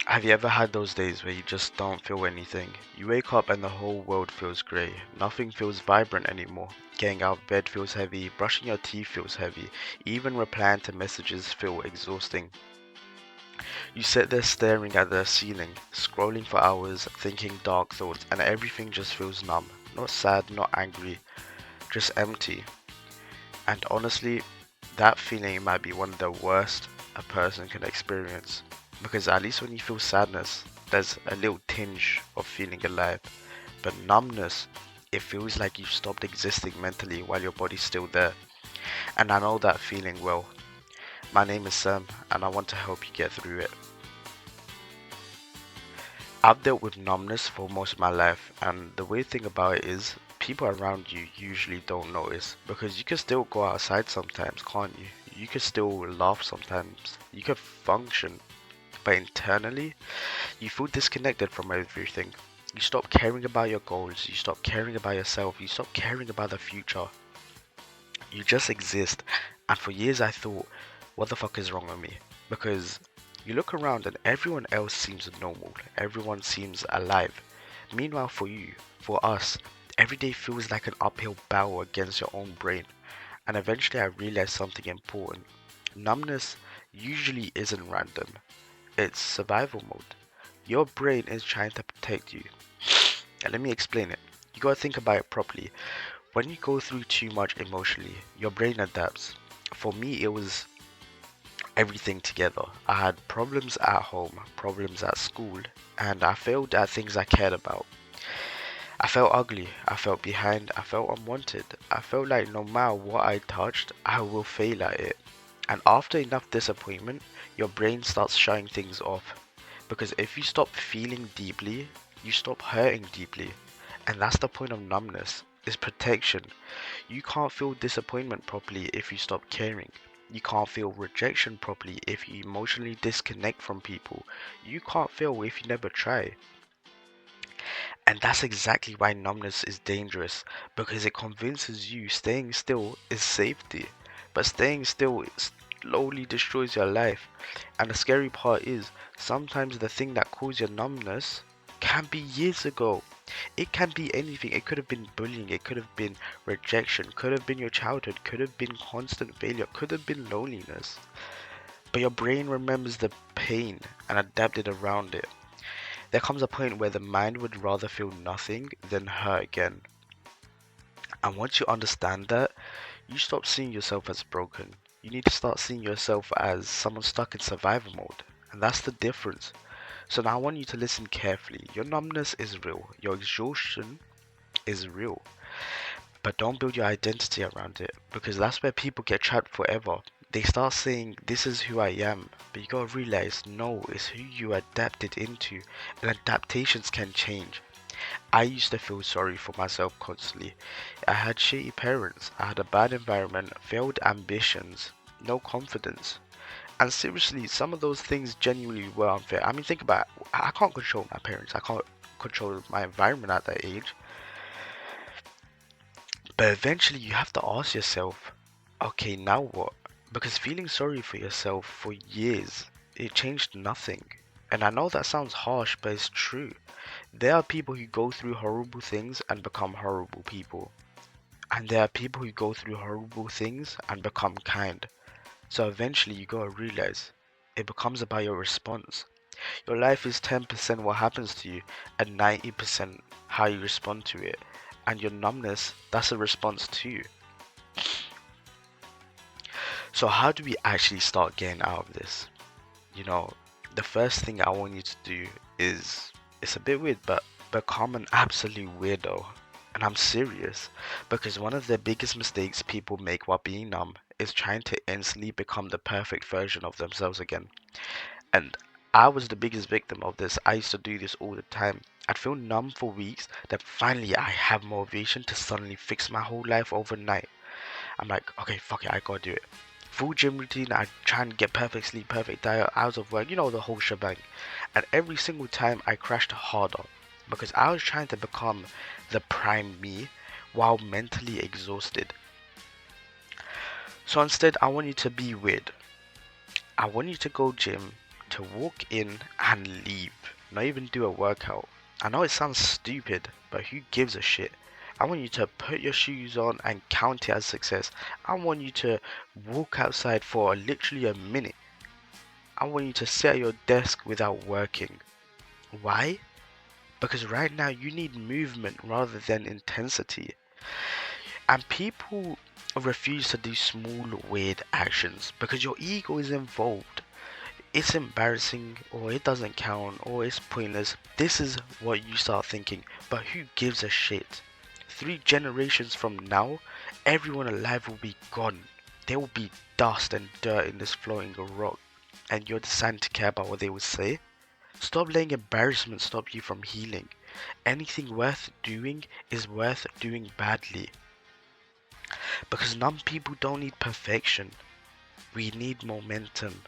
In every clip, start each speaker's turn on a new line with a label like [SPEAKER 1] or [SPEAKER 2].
[SPEAKER 1] Have you ever had those days where you just don't feel anything? You wake up and the whole world feels grey. Nothing feels vibrant anymore. Getting out of bed feels heavy, brushing your teeth feels heavy, even replying to messages feel exhausting. You sit there staring at the ceiling, scrolling for hours, thinking dark thoughts, and everything just feels numb. Not sad, not angry, just empty. And honestly, that feeling might be one of the worst a person can experience. Because at least when you feel sadness, there's a little tinge of feeling alive. But numbness, it feels like you've stopped existing mentally while your body's still there. And I know that feeling well. My name is Sam, and I want to help you get through it. I've dealt with numbness for most of my life, and the weird thing about it is, people around you usually don't notice because you can still go outside sometimes, can't you? You can still laugh sometimes, you can function, but internally, you feel disconnected from everything. You stop caring about your goals, you stop caring about yourself, you stop caring about the future. You just exist. And for years I thought, what the fuck is wrong with me? Because you look around and everyone else seems normal, everyone seems alive. Meanwhile, for you, for us, every day feels like an uphill battle against your own brain. And eventually I realized something important. Numbness usually isn't random, it's survival mode. Your brain is trying to protect you. And let me explain it. You gotta think about it properly. When you go through too much emotionally, your brain adapts. For me, it was everything together. I had problems at home, problems at school, and I failed at things I cared about. I felt ugly, I felt behind, I felt unwanted. I felt like no matter what I touched, I will fail at it. And after enough disappointment, your brain starts shutting things off. Because if you stop feeling deeply, you stop hurting deeply. And that's the point of numbness, is protection. You can't feel disappointment properly if you stop caring. You can't feel rejection properly if you emotionally disconnect from people. You can't feel if you never try. And that's exactly why numbness is dangerous, because it convinces you staying still is safety. But staying still slowly destroys your life. And the scary part is, sometimes the thing that caused your numbness can be years ago. It can be anything. It could have been bullying, it could have been rejection, could have been your childhood, could have been constant failure, could have been loneliness. But your brain remembers the pain and adapted around it. There comes a point where the mind would rather feel nothing than hurt again. And once you understand that, you stop seeing yourself as broken. You need to start seeing yourself as someone stuck in survival mode. And that's the difference. So now I want you to listen carefully. Your numbness is real. Your exhaustion is real. But don't build your identity around it, because that's where people get trapped forever. They start saying, this is who I am, but you gotta realize, no, it's who you adapted into, and adaptations can change. I used to feel sorry for myself constantly. I had shitty parents, I had a bad environment, failed ambitions, no confidence. And seriously, some of those things genuinely were unfair. I mean, think about it. I can't control my parents, I can't control my environment at that age. But eventually you have to ask yourself, okay, now what? Because feeling sorry for yourself for years, it changed nothing. And I know that sounds harsh, but it's true. There are people who go through horrible things and become horrible people. And there are people who go through horrible things and become kind. So eventually you gotta realize, it becomes about your response. Your life is 10% what happens to you and 90% how you respond to it. And your numbness, that's a response too. So how do we actually start getting out of this? You know, the first thing I want you to do is, it's a bit weird, but become an absolute weirdo. And I'm serious, because one of the biggest mistakes people make while being numb is trying to instantly become the perfect version of themselves again. And I was the biggest victim of this. I used to do this all the time. I'd feel numb for weeks, then finally I have motivation to suddenly fix my whole life overnight. I'm like, okay, fuck it, I gotta do it. Full gym routine, I try and get perfect sleep, perfect diet, hours of work, you know, the whole shebang. And every single time I crashed harder because I was trying to become the prime me while mentally exhausted. So instead, I want you to be weird. I want you to go gym, to walk in and leave, not even do a workout. I know it sounds stupid, but who gives a shit? I want you to put your shoes on and count it as success. I want you to walk outside for literally a minute. I want you to sit at your desk without working. Why? Because right now you need movement rather than intensity. And people refuse to do small, weird actions because your ego is involved. It's embarrassing, or it doesn't count, or it's pointless. This is what you start thinking, but who gives a shit? 3 generations from now, everyone alive will be gone. There will be dust and dirt in this floating rock, and you're deciding to care about what they will say? Stop letting embarrassment stop you from healing. Anything worth doing is worth doing badly. Because numb people don't need perfection. We need momentum.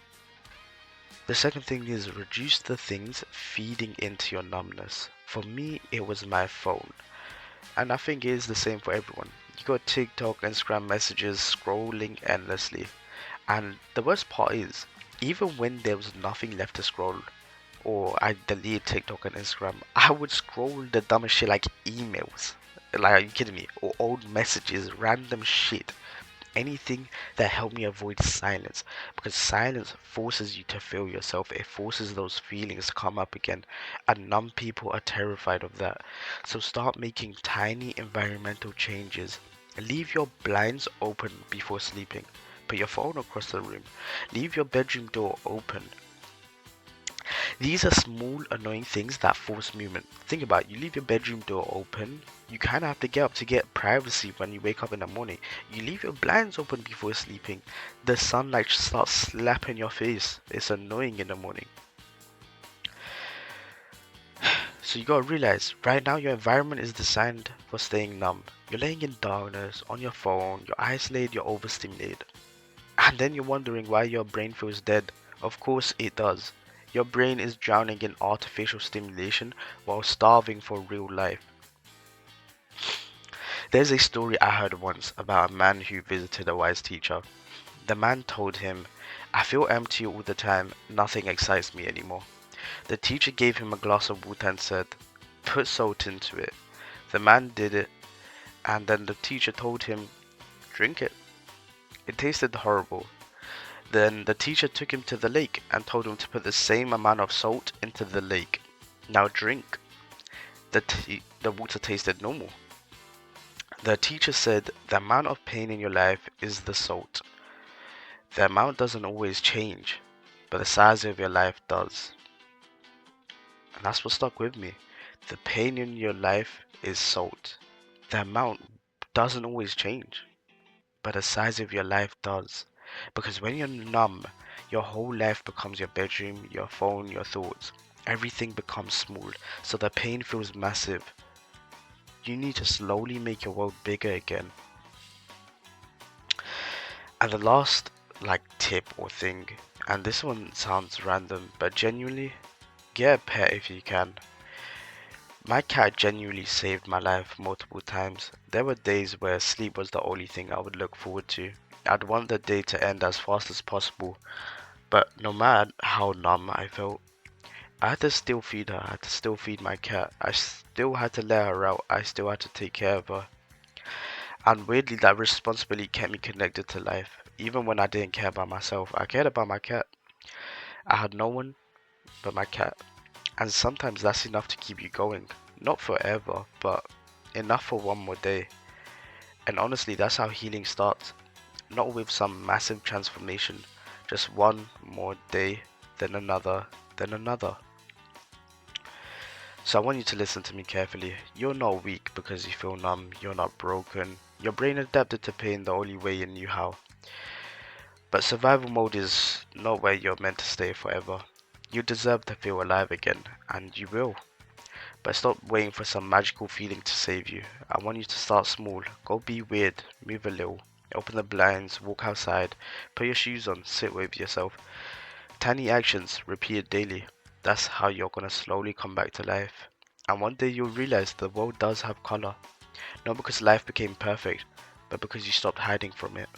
[SPEAKER 1] The second thing is reduce the things feeding into your numbness. For me, it was my phone. And I think it is the same for everyone. You got TikTok, Instagram messages scrolling endlessly. And the worst part is, even when there was nothing left to scroll, or I deleted TikTok and Instagram, I would scroll the dumbest shit like emails. Like, are you kidding me? Or old messages, random shit. Anything that helped me avoid silence, because silence forces you to feel yourself. It forces those feelings to come up again, and numb people are terrified of that. So start making tiny environmental changes. Leave your blinds open before sleeping. Put your phone across the room. Leave your bedroom door open. These are small, annoying things that force movement. Think about it. You leave your bedroom door open. You kind of have to get up to get privacy when you wake up in the morning. You leave your blinds open before sleeping. The sunlight starts slapping your face. It's annoying in the morning. So you gotta realize, right now your environment is designed for staying numb. You're laying in darkness, on your phone, you're isolated, you're overstimulated. And then you're wondering why your brain feels dead. Of course it does. Your brain is drowning in artificial stimulation while starving for real life. There's a story I heard once about a man who visited a wise teacher. The man told him, "I feel empty all the time, nothing excites me anymore." The teacher gave him a glass of water and said, "Put salt into it." The man did it, and then the teacher told him, "Drink it." It tasted horrible. Then the teacher took him to the lake and told him to put the same amount of salt into the lake. "Now drink." The water tasted normal. The teacher said, "The amount of pain in your life is the salt. The amount doesn't always change, but the size of your life does." And that's what stuck with me. The pain in your life is salt. The amount doesn't always change, but the size of your life does. Because when you're numb, your whole life becomes your bedroom, your phone, your thoughts. Everything becomes small, so the pain feels massive. You need to slowly make your world bigger again. And the last tip or thing, and this one sounds random, but genuinely, get a pet if you can. My cat genuinely saved my life multiple times. There were days where sleep was the only thing I would look forward to. I'd want the day to end as fast as possible, but no matter how numb I felt, I had to still feed her. I had to still feed my cat. I still had to let her out. I still had to take care of her. And weirdly, that responsibility kept me connected to life. Even when I didn't care about myself, I cared about my cat. I had no one but my cat. And sometimes that's enough to keep you going. Not forever, but enough for one more day. And honestly, that's how healing starts. Not with some massive transformation, just one more day, then another, then another. So I want you to listen to me carefully. You're not weak because you feel numb. You're not broken. Your brain adapted to pain the only way you knew how. But survival mode is not where you're meant to stay forever. You deserve to feel alive again, and you will. But stop waiting for some magical feeling to save you. I want you to start small. Go be weird, move a little, open the blinds, walk outside, put your shoes on, sit with yourself. Tiny actions repeated daily. That's how you're gonna slowly come back to life. And one day you'll realize the world does have color. Not because life became perfect, but because you stopped hiding from it.